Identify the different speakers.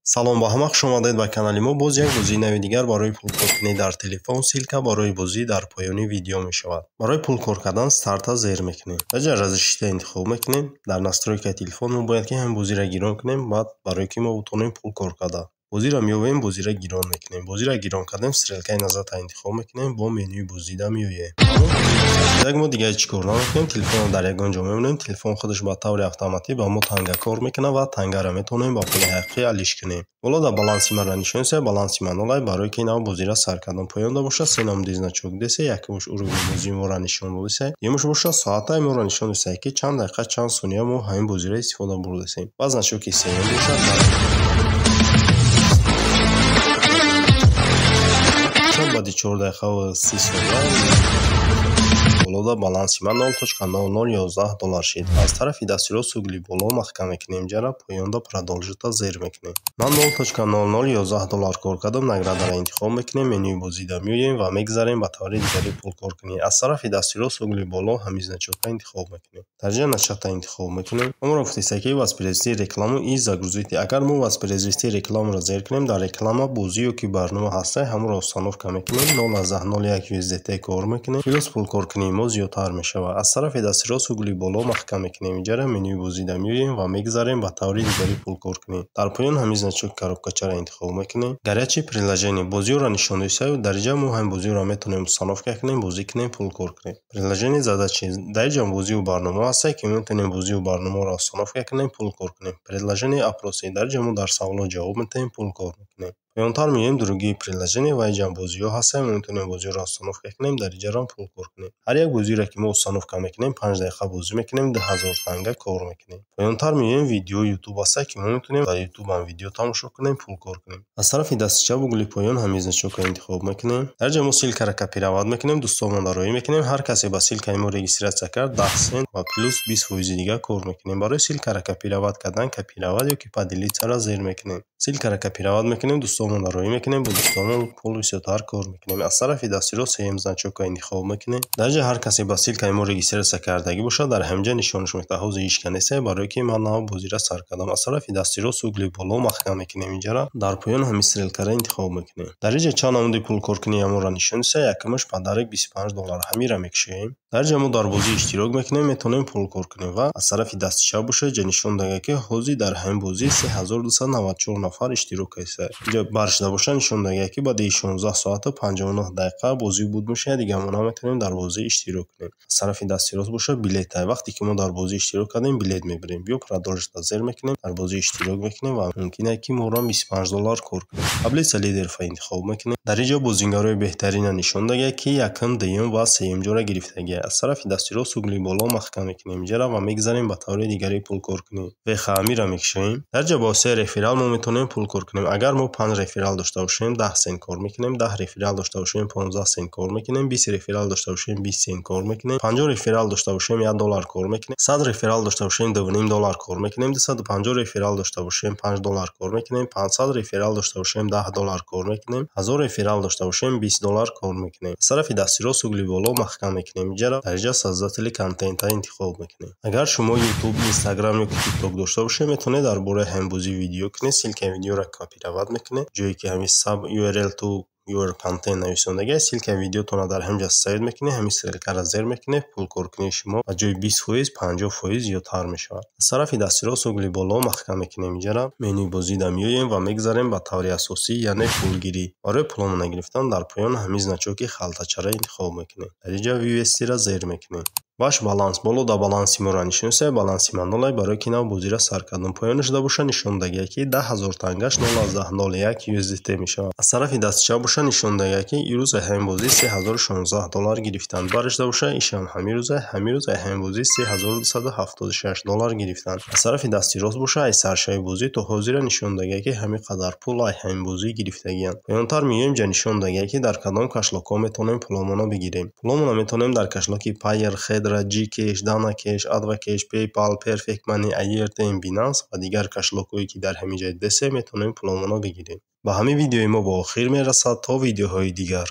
Speaker 1: салом ба ҳама хуш омадед ба канали мо. боз як бозии нави дигар барои пулкоркунӣ дар телефон силка барои бозӣ дар поёни видео мешавад. барои пулкор кардан старта зер мекунем. дар разрешите интихоб мекунем. дар настройкаи телефон мо бояд ки ҳам бозиро гирон кунем. баъд барои ки мо бутонем пулкор карда бозиро меёбем, бозиро гирон мекунем. бозиро гирон кардем, стрелкаи назарта интихоб мекунем, бо менюи бозида меоем. як мо дигари чӣ кор намекунем, телефонро дар ягон ҷо мемонем. телефон худаш ба таври автоматӣ ба мо танга кор мекунад ва тангаро метавонем ба пули ҳақиқӣ алиш кунем. боло дар баланси манро нишон се баланси манолай барои ки нав бозиро сар кардан поёнда бошад. се намуди значок десе, якмуш уровни бозии моро нишон додесай, емуш бошад соатаи моро нишон десай ки чанд дақиқа чанд сония мо ҳамин бозиро истифода бурдесем. ва значоки сеюм бошад баъди 4 дақиқа ва 30 сония болода баланси ман $0.0011 шид. аз тарафи дасти рост угли боло маҳкам мекунем ҷара поёнда продолжита зер мекунем. ман $0.0011 кор кардам. наградаро интихоб мекунем, менюи бозида меоем ва мегзарем ба таври дигари пулкоркунӣ. аз тарафи дасти рост угли боло ҳамин значокро интихоб мекунем. дар ҷои начата интихоб мекунем. умро гуфтеста ки воспроизвести рекламу и загрузити. агар мо воспроизвести рекламаро зер кунем, дар реклама бозӣ ёки барнома ҳастай, ҳамро установка мекунем. 0.01 USDT кор мекунем. плюс пулкоркунии мо зиёдтар мешавад. аз тарафи дасти рост угли боло маҳкам мекунем. ҷара менюи бозида меоем ва мегзарем ба таври дигари пулкоркунӣ. дар поён ҳамин значоки коробкачаро интихоб мекунем. гарячи приложение бозиёро нишон додесаю. дар ҷа мо ҳамин бозиёро метавонем установка кунем, бозӣ кунем, пулкор кунем. приложение задачи дар ҷа бозию барнома ҳастай ки метавонем бозию барномаро установка кунем, пулкор кунем. приложение апроси дар ҷа мо дар саволот ҷавоб метавонем, пулкор мекунем. поёнтар меоем другии приложение ва инҷам бозиё ҳастай, мо метавонем бозиёро установка кунем, дар инҷарам пулкор кунем. ҳар як бозиро ки мо установка мекунем 5 дақиқа бозӣ мекунем, 1000 танга кор мекунем. поёнтар меоем видео ютуб ҳастай ки мо метавонем дар ютубам видео тамошо кунем, пулкор кунем. аз тарафи дасти чап угли поён ҳамин значокро интихоб мекунем. дар ҷа мо силкаро копировать мекунем, дӯстонро роӣ мекунем. ҳар касе ба силкаи мо регистратсия кард 10 сент ва плюс 20% дига кор мекунем. барои силкаро копировать кардан копировать ёки падилитсаро зер мекунем. силкаро копировать мекунем, дӯстонро роӣ мекунем, бо дӯстонон пул бисёртар кор мекунем. аз тарафи дасти рост сеюм значокро интихоб мекунем. дар ҷа ҳар касе ба силкаи мо регистратсия кардагӣ бошад, дар ҳамин ҷа нишонаш мекунад ҳози ишка нестае, барои ки ман нав бозиро сар кардам. аз тарафи дасти рост угли боло маҳкам мекунем. инҷара дар поён ҳамин стрелкаро интихоб мекунем. дар инҷа чанд намуди пулкоркунии моро нишон десай, якумаш падарик $25. ҳамира мекушоем. дар ҷа мо дар бозӣ иштирок мекунем, метавонем пулкор кунем ва аз тарафи дасти чап бошад ҷа нишон дага ки ҳозир дар ҳамин бозӣ 3294 нафар иштирок кардааст. инҷа баршида бошад нишон дага ки баъди 16 соата 59 дақиқа бозӣ буд мешавад, дига мо наметавонем дар бозӣ иштирок кунем. аз тарафи дасти рост бошад билетай. вақте ки мо дар бозӣ иштирок кардем, билет мебирем. биё продолжита зер мекунем, дар бозӣ иштирок мекунем ва мумкин аст ки моро $25 кор кунем. таблица лидерфа интихоб мекунем. дар инҷа бозингарои беҳтарина нишон дага ки якум, дуюм ва сеюм ҷора гирифтагӣ. аз тарафи дасти рост угли боло маҳкам мекунем. инҷара ва мегзарем ба таври дигари пулкоркунӣ. веха амира мекушоем. дар ҷа бо се реферал мо метавонем пулкор кунем. агар мо 5 реферал дошта бошем 10 сент кор мекунем, 10 реферал дошта бошем 15 сент кор мекунем, 20 реферал дошта бошем 20 сент кор мекунем, 50 реферал дошта бошем $1 кор мекунем, 100 реферал дошта бошем $2.5 кор мекунем, 250 реферал дошта бошем $5 кор мекунем, 500 реферал дошта бошем $10 кор мекунем, 1000 реферал дошта бошем $20 кор мекунем. аз тарафи дасти рост угли боло маҳкам мекунем. инҷара дар ҷа создатели контента интихоб мекунем. агар шумо ютуб, инстаграм ёки тикток дошта бошем, метавонед дар бораи ҳамин бозӣ видео кунед, силкаи видеоро копировать мекунед, ҷое ки ҳамин sub url to your content нависондагӣ силкаи видеотонро дар ҳамин ҷа сайд мекунед, ҳамин стрелкаро зер мекунед, пулкоркунии шумо ба ҷои 20% 50% зиёдтар мешавад. аз тарафи дасти рост угли боло маҳкам мекунем. инҷара менюи бозида меоем ва мегзарем ба таври асосӣ, яъне пулгирӣ. барои пуломона гирифтан дар поён ҳамин значоки халтачаро интихоб мекунем. дар инҷа USD-ро зер мекунем. ваш баланс боло дар баланси моро нишон десай, баланси манолай барои ки нав бозиро сар кардам. поёнаш да бошад нишон дага ки 10000 тангаш 0.01 USDT мешавад. аз тарафи дасти чап бошад нишон дага ки ирӯза ҳамин бозӣ $3016 гирифтанд. бараш да бошад ишам ҳамин рӯза ҳамин бозӣ $3276 гирифтанд. аз тарафи дасти рост бошад ай саршави бозӣ то ҳозира нишон дага ки ҳамин қадар пул ай ҳамин бозӣ гирифтагианд. поёнтар меоем ҷа нишон дага ки дар кадом кашлокҳо метавонем пуломона бигирем. пуломона метавонем дар кашлоки Payer, Hedra, Gcash, Danacash, Advocash, PayPal, Perfect Money, Airtime, Binance ва дигар кашлокҳое ки дар ҳамин ҷа десе метавонем пуломона бигирем. ба ҳамин видеои мо ба охир мерасад. то видеоҳои дигар.